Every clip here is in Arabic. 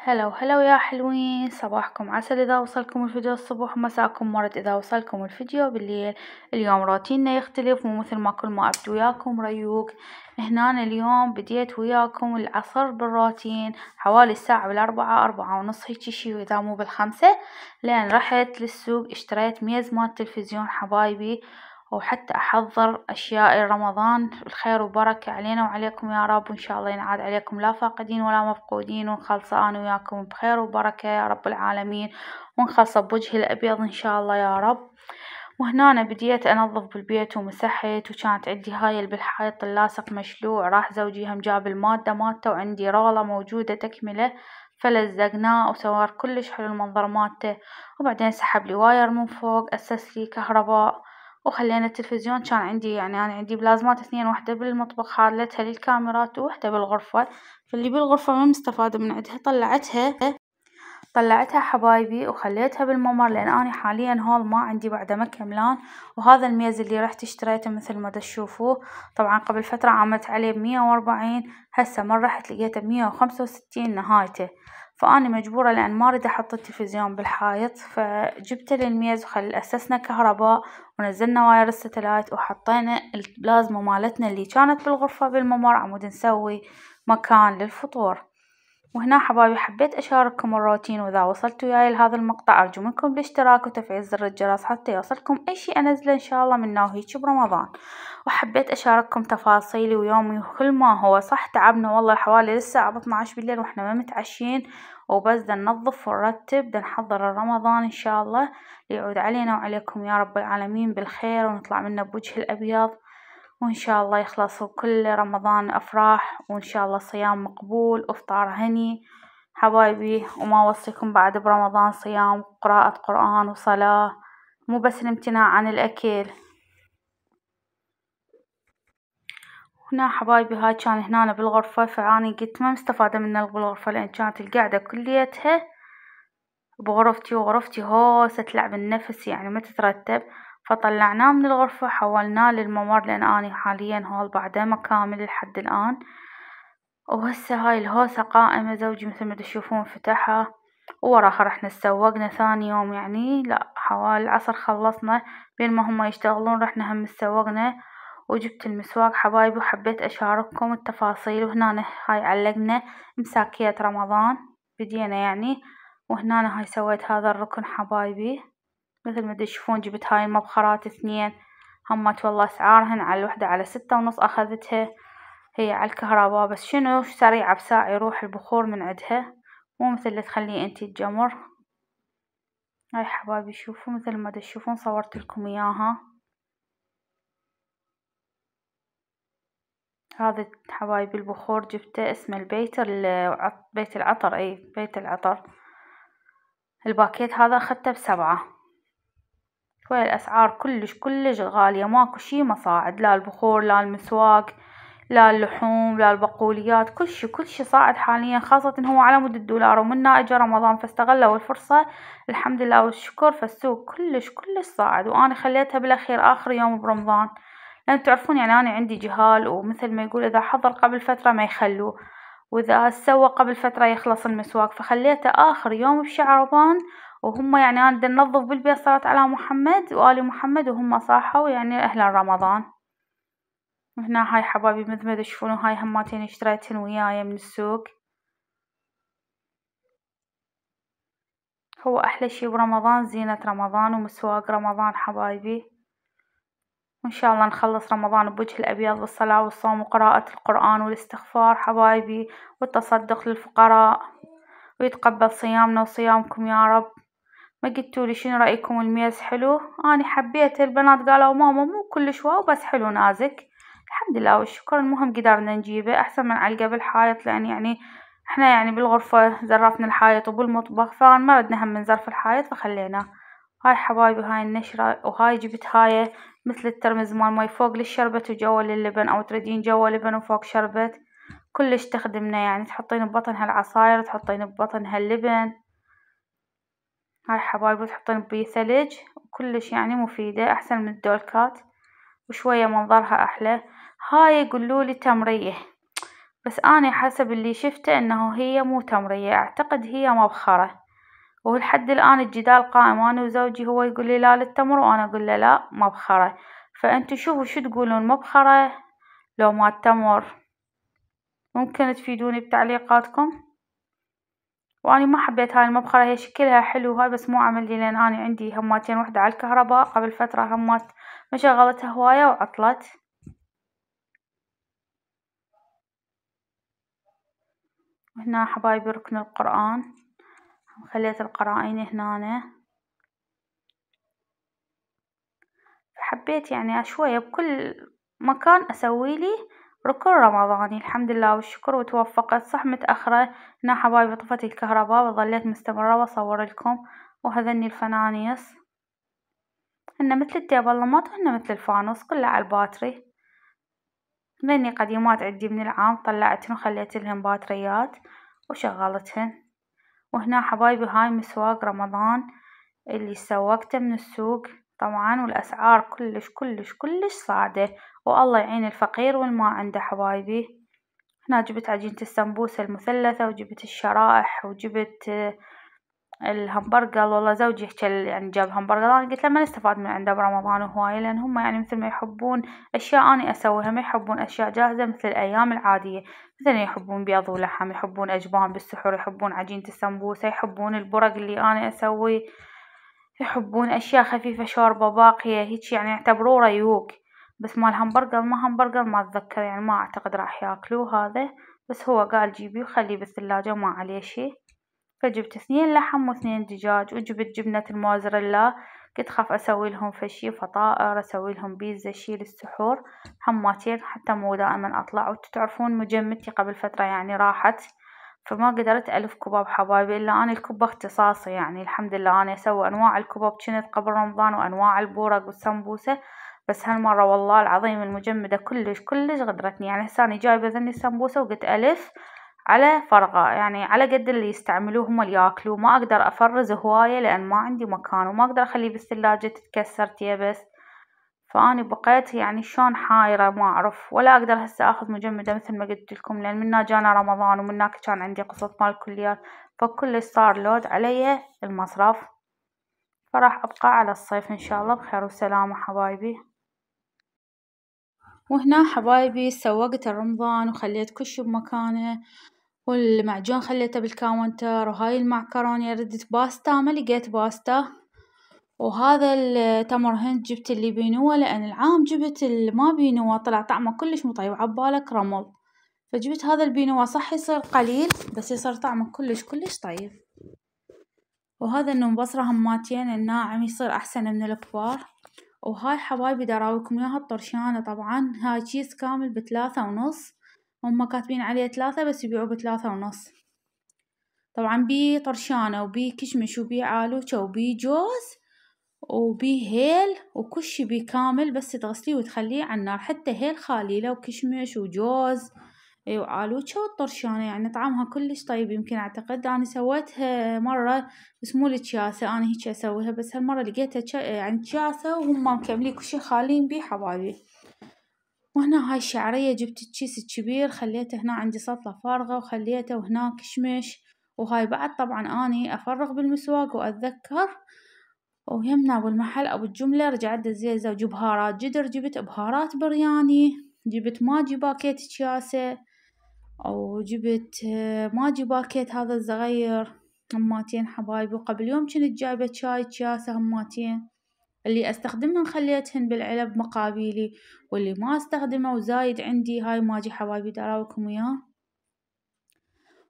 هلا وهلا يا حلوين، صباحكم عسل إذا وصلكم الفيديو الصبح، ومساكم ورد إذا وصلكم الفيديو بالليل. اليوم روتيننا يختلف، مو مثل ما كل ما أبدو وياكم ريوق. هنا اليوم بديت وياكم العصر بالروتين حوالي الساعة بالأربعة ونص هيجي شي، وإذا مو بالخمسة، لأن رحت للسوق اشتريت ميز مال تلفزيون حبايبي، وحتى أحضر أشياء لرمضان. الخير وبركة علينا وعليكم يا رب، وإن شاء الله ينعاد عليكم لا فاقدين ولا مفقودين، ونخلص أنا وياكم بخير وبركة يا رب العالمين، ونخلص بوجه الأبيض إن شاء الله يا رب. وهنا أنا بديت أنظف بالبيت ومسحت، وكانت عندي هايل بالحائط اللاصق مشلوع، راح زوجي هم جاب المادة مالته، وعندي رولة موجودة تكملة فلزقناه وصور كلش حلو المنظر مالته. وبعدين سحب لي واير من فوق، أسس لي كهرباء، وخلينا التلفزيون. كان عندي يعني أنا عندي بلازمات اثنين، واحدة بالمطبخ حالتها للكاميرات، وواحدة بالغرفة. فاللي بالغرفة ما مستفادة من عندها طلعتها حبايبي وخليتها بالممر، لأن أنا حاليا هول ما عندي بعده مكملان. وهذا الميز اللي رحت اشتريته مثل ما تشوفوه، طبعا قبل فترة عملت عليه ب140، هسه مرة رحت لقيته ب165 نهايته. فأنا مجبورة لأن ما أريد أحط التلفزيون بالحائط، فجبت الميز أسسنا كهرباء، ونزلنا واير الستلايت، وحطينا البلازما مالتنا اللي كانت بالغرفة بالممر عمود نسوي مكان للفطور. وهنا حبايبي حبيت أشارككم الروتين، وإذا وصلتوا وياي لهذا المقطع أرجو منكم الاشتراك وتفعيل زر الجرس حتى يوصلكم أي شي أنزله إن شاء الله منه وهيجي برمضان. وحبيت أشارككم تفاصيلي ويومي وكل ما هو. صح تعبنا والله حوالي للساعة 12 بالليل وإحنا ما متعشين، وبس دا ننظف ونرتب دا نحضر رمضان إن شاء الله، ليعود علينا وعليكم يا رب العالمين بالخير، ونطلع منه بوجه الأبيض، وإن شاء الله يخلص كل رمضان أفراح، وإن شاء الله صيام مقبول وإفطار هني حبايبي. وما أوصيكم بعد برمضان صيام قراءة قرآن وصلاة، مو بس الامتناع عن الأكل. هنا حبايبي هاي كان هنا بالغرفة، فأني قلت ما مستفادة من بالغرفة، لأن كانت القعدة كليتها بغرفتي، وغرفتي هوسة تلعب النفس يعني ما تترتب. فطلعناه من الغرفة حولناه للممر، لأن أني حاليا هول بعده ما كامل لحد الآن. وهسه هاي الهوسة قائمة، زوجي مثل ما تشوفون فتحها، ووراها رحنا تسوقنا ثاني يوم، يعني لا حوالي العصر خلصنا، بين ما هم يشتغلون رحنا هم تسوقنا. وجبت المسواق حبايبي، وحبيت أشارككم التفاصيل. وهنا هاي علقنا مساكية رمضان بدينا يعني. وهنا هاي سويت هذا الركن حبايبي، مثل ما تشوفون جبت هاي المبخرات اثنين، همت والله أسعارهن على الوحدة على 6.5 أخذتها، هي على الكهرباء، بس شنو سريعة بساعة يروح البخور من عندها، مو مثل اللي تخليه انتي تجمر. هاي حبايبي شوفوا مثل ما تشوفون صورت لكم اياها. هذا حبايبي البخور جبته اسمه بيت العطر، اي بيت العطر. الباكيت هذا اخدته ب7. شوية الأسعار كلش غالية، ماكو شي مصاعد، لا البخور لا المسواق لا اللحوم لا البقوليات، كل شي صاعد حاليا، خاصة هو على مود الدولار، ومنها اجى رمضان فاستغلوا الفرصة الحمد لله والشكر. فالسوق كلش صاعد، وأنا خليتها بالأخير آخر يوم برمضان، لأن تعرفون يعني أنا عندي جهال، ومثل ما يقول إذا حضر قبل فترة ما يخلوه، وإذا سوى قبل فترة يخلص المسواق، فخليته آخر يوم بشعربان. وهم يعني أنا دا ننظف بالبيت صلاة على محمد وآل محمد، وهم صاحوا يعني أهلا رمضان. وهنا هاي حبايبي مثل ما تشوفون هاي هماتين اشتريتهن وياي من السوق. هو أحلى شي برمضان زينة رمضان ومسواق رمضان حبايبي. وإن شاء الله نخلص رمضان بوجه الأبيض بالصلاة والصوم وقراءة القرآن والاستغفار حبايبي، والتصدق للفقراء، ويتقبل صيامنا وصيامكم يا رب. ما قلتولي شنو رأيكم الميز حلو؟ أنا حبيته، البنات قالوا ماما مو كلش واو بس حلو نازك. الحمد لله والشكر، المهم قدرنا نجيبه أحسن من علقه بالحائط، لأن يعني احنا يعني بالغرفة زرفنا الحائط وبالمطبخ، فما ردنا هم نزرف الحائط فخليناه. هاي حبايبي هاي النشرة، وهاي جبت هاي مثل الترمز مال ماي فوق للشربت وجوا للبن، أو تريدين جوا لبن وفوق شربت، كلش تخدمنا يعني، تحطين ببطنها العصاير تحطين ببطنها اللبن. هاي حبايبي تحطين بيه ثلج، وكلش يعني مفيدة أحسن من الدولكات، وشوية منظرها أحلى. هاي يقولولي تمرية، بس أنا حسب اللي شفته إنه هي مو تمرية، أعتقد هي مبخرة، ولحد الآن الجدال قائم أنا وزوجي، هو يقولي لا للتمر وأنا أقوله لا مبخرة. فانتو شوفوا شو تقولون، مبخرة لو مال تمر؟ ممكن تفيدوني بتعليقاتكم. وأني ما حبيت هاي المبخرة، هي شكلها حلو هاي بس مو عملي، لأن أنا عندي هماتين، وحدة على الكهرباء قبل فترة همات ما شغلتها هواية وعطلت. هنا حبايبي ركن القرآن، خليت القرائن هنا. حبيت يعني شوية بكل مكان أسويلي ركن رمضاني، الحمد لله والشكر، وتوفقت صح متأخرة. هنا حبايبي طفت الكهرباء وظليت مستمرة وأصور لكم. وهذني الفنانيس، هن مثل التيبلمات وهن مثل الفانوس كله على الباتري. هذني قديمات عندي من العام، طلعتهن وخليتلهن باتريات وشغلتهن. وهنا حبايبي هاي مسواق رمضان اللي سوقته من السوق طبعا، والأسعار كلش كلش كلش صاعدة، والله يعين الفقير والما عنده حبايبي. هنا جبت عجينة السمبوسة المثلثة، وجبت الشرائح، وجبت الهمبرجر. والله زوجي يحكي يعني جاب همبرجر، أنا قلت له ما نستفاد من عنده برمضان هواية، لأن هم يعني مثل ما يحبون أشياء أني أسويها، ما يحبون أشياء جاهزة مثل الأيام العادية. مثلا يحبون بيض ولحم، يحبون أجبان بالسحور، يحبون عجينة السمبوسة، يحبون البرق اللي أنا أسويه، يحبون أشياء خفيفة شوربة باقية هيج، يعني يعتبروه ريوق. بس مال همبرجر ما همبرجر ما أتذكر، يعني ما أعتقد راح ياكلوه هذا. بس هو قال جيبيه وخليه بالثلاجة وما عليه شي. فجبت 2 لحم و2 دجاج، وجبت جبنة الموزاريلا، كنت خاف أسوي لهم فشي فطائر، أسوي لهم بيتزا شي للسحور حماتين، حتى مو دائما أطلع. وانتو تعرفون مجمدتي قبل فترة يعني راحت، فما قدرت ألف كباب حبايبي، إلا أنا الكبة اختصاصي يعني الحمد لله. أنا أسوي أنواع الكباب جنت قبل رمضان، وأنواع البورق والسمبوسة، بس هالمرة والله العظيم المجمدة كلش كلش غدرتني. يعني هسه أنا جايبة ذني السمبوسة وقلت ألف على فرغة، يعني على قد اللي يستعملوه هم اللي ياكلوه، ما أقدر أفرز هواية لأن ما عندي مكان، وما أقدر أخليه بالثلاجة تتكسر تيبس. فأني بقيت يعني شلون حايرة ما أعرف، ولا أقدر هسه أخذ مجمدة مثل ما قلت لكم، لأن منا جانا رمضان ومناك كان عندي قصة مال الكليات، فكل صار لود علي المصرف. فراح أبقى على الصيف إن شاء الله بخير وسلامة حبايبي. وهنا حبايبي سوقت الرمضان وخليت كل شي بمكانه، والمعجون خليته بالكاونتر، وهاي المعكرونة ردت باستا ما لقيت باستا. وهذا التمر هند جبت اللي بينوة، لأن العام جبت ما بينوة طلع طعمه كلش مو طيب، عبالك رمل. فجبت هذا البينوة، صح يصير قليل بس يصير طعمه كلش كلش طيب. وهذا النوم بصرة هماتين الناعم يصير أحسن من الكبار. وهاي حبايبي دراويكم إياها الطرشانة، طبعا هاي كيس كامل ب3.5، هم كاتبين عليه 3 بس يبيعوه ب3.5. طبعا بيه طرشانة وبيه كشمش وبيه عالوشة وبيه جوز وبيه هيل وكل شي بيه كامل، بس تغسليه وتخليه على النار. حتى هيل خاليله وكشمش وجوز وعالوشة والطرشانة، يعني طعمها كلش طيب. يمكن أعتقد أنا سويتها مرة بس مو للجياسة، أنا هيك أسويها، بس هالمرة لقيتها يعني جياسة وهم مكملين كل شي خالين بيه حبايبي. وهنا هاي الشعرية جبت الكيس الكبير خليته هنا عندي سطلة فارغة وخليته، وهنا كشمش. وهاي بعد طبعا أني أفرغ بالمسواق وأتذكر. ويمنا بالمحل أو الجملة رجعت دزيت زوجي بهارات جدر، جبت بهارات برياني، جبت ماجي باكيت كياسة، أو جبت ماجي باكيت هذا الصغير هماتين حبايبي. وقبل يوم كنت جايبة شاي كياسة هماتين، اللي أستخدمهن خليتهن بالعلب مقابيلي، واللي ما أستخدمه وزايد عندي هاي ماجي حبايبي دراويكم إياه،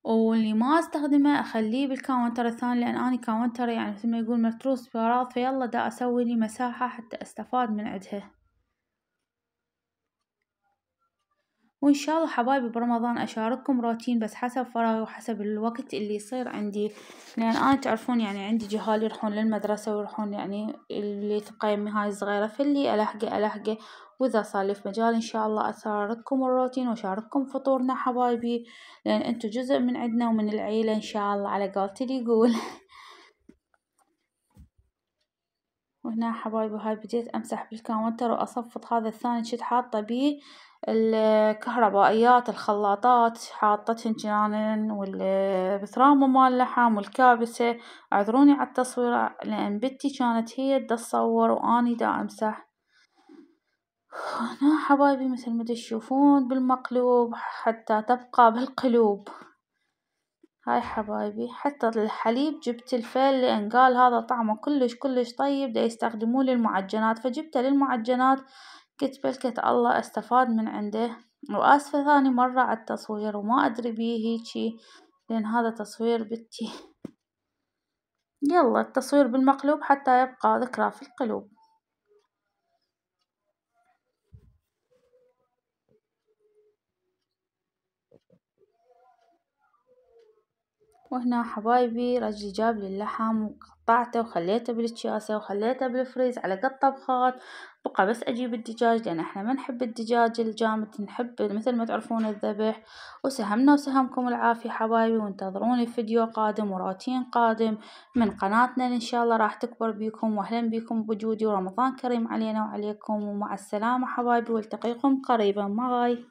واللي ما أستخدمه أخليه بالكاونتر الثاني، لأن أني كاونتر يعني مثل ما يقول متروس بأغراض، فيلا دا أسوي لي مساحة حتى أستفاد من عدها. وإن شاء الله حبايبي برمضان أشارككم روتين بس حسب فراغي وحسب الوقت اللي يصير عندي، لأن أنا تعرفون يعني عندي جهال يروحون للمدرسة ويروحون يعني اللي تبقى يمي هاي صغيرة، فاللي ألحقه. وإذا صار لي في مجال إن شاء الله أشارككم الروتين وأشارككم فطورنا حبايبي، لأن أنتو جزء من عندنا ومن العيلة إن شاء الله على قولتي اللي يقول. وهنا حبايبي هاي بديت أمسح بالكاونتر وأصفط هذا الثاني جيت حاطة بيه الكهربائيات الخلاطات حاطتهن جنان والبثرامة مال اللحم والكابسة. اعذروني على التصوير لأن بنتي كانت هي تصور وأني دا أمسح. هنا حبايبي مثل ما تشوفون بالمقلوب حتى تبقى بالقلوب. هاي حبايبي حتى الحليب جبت الفيل لأن قال هذا طعمه كلش طيب دا يستخدموه للمعجنات، فجبته للمعجنات قلت بلكة الله استفاد من عنده. وآسفة ثاني مرة على التصوير وما أدري بيه هيجي لأن هذا تصوير بنتي. يلا التصوير بالمقلوب حتى يبقى ذكرى في القلوب. وهنا حبايبي رجلي جاب لي اللحم وقطعته وخليته بالأكياسة وخليته بالفريز على قد طبخات. بقى بس أجيب الدجاج لأن احنا ما نحب الدجاج الجامد نحب مثل ما تعرفون الذبح. وسهمنا وسهمكم العافية حبايبي، وانتظروني في فيديو قادم وروتين قادم من قناتنا إن شاء الله راح تكبر بيكم. وأهلا بيكم بوجودي ورمضان كريم علينا وعليكم ومع السلامة حبايبي والتقيكم قريبا باي.